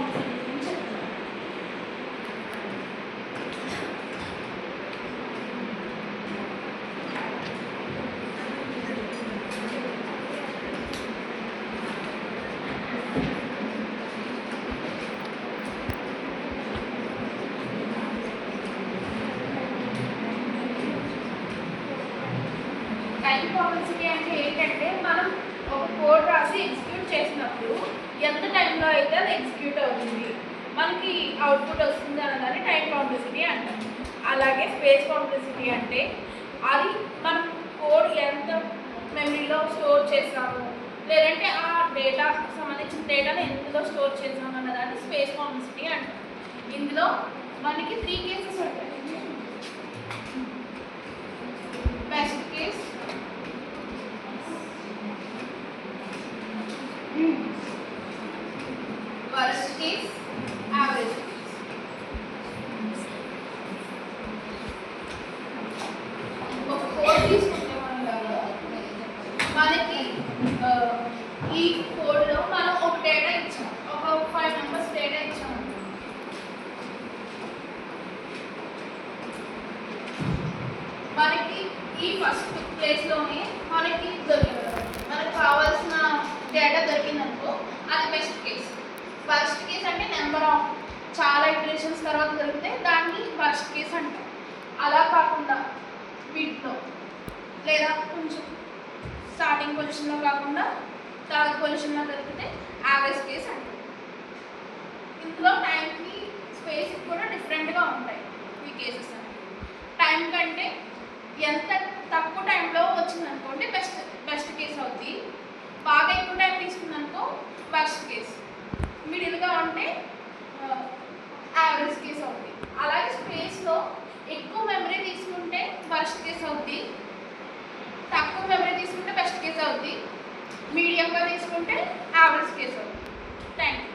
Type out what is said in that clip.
Complicity గురించి చెప్తున్నాను. Time complicity అంటే ఏంటంటే మనం ఒక కోడ్ రాసి ఎగ్జిక్యూట్ చేసినప్పుడు ఎంత టైంలో అయితే అది ఎగ్జిక్యూట్ అవుతుంది, మనకి అవుట్పుట్ వస్తుంది అన్నదాన్ని టైం కాంప్లిసిటీ అంటాం. అలాగే స్పేస్ కాంప్లిసిటీ అంటే అది మనం కోడ్ ఎంత మెమరీలో స్టోర్ చేసాము, లేదంటే ఆ డేటా సంబంధించిన డేటాను ఎందులో స్టోర్ చేసాము అన్నదాన్ని స్పేస్ కాంప్లిసిటీ అంటాం. ఇందులో మనకి 3 కేసెస్ ఉంటాయి. Best case, worst case, average case. ఒక కోడ్ తీసుకుంటే మనకి ఈ కోడ్లో మనం ఒక డేటా ఇచ్చాం, ఒక 5 మెంబర్స్ డేటా ఇచ్చాము. మనకి ఈ ఫస్ట్ ప్లేస్లోనే మనకి మనకు కావాల్సిన డేటా దొరికిందనుకో అది బెస్ట్ కేస్. వర్స్ట్ కేస్ అంటే నెంబర్ ఆఫ్ చాలా ఇటరేషన్స్ తర్వాత దొరికితే దాన్ని వర్స్ట్ కేస్ అంటాం. అలా కాకుండా వీటిలో లేదా కొంచెం స్టార్టింగ్ పొజిషన్లో కాకుండా థర్డ్ పొజిషన్లో దొరికితే యావరేజ్ కేస్ అంటాం. ఇందులో టైంకి స్పేస్ కూడా డిఫరెంట్గా ఉంటాయి ఈ కేసెస్ అనేవి. టైం కంటే ఎంత తక్కువ టైంలో వచ్చిందనుకోండి బెస్ట్ కేస్ అవుతుంది. బాగా ఎక్కువ టైం తీసుకుందనుకో వర్స్ట్ కేస్. మిడిల్గా ఉంటే యావరేజ్ కేస్ అవుతుంది. అలాగే స్పేస్లో ఎక్కువ మెమరీ తీసుకుంటే వర్స్ట్ కేస్ అవుతుంది, తక్కువ మెమరీ తీసుకుంటే బెస్ట్ కేస్ అవుతుంది, మీడియంగా తీసుకుంటే యావరేజ్ కేస్ అవుతుంది. Thank you.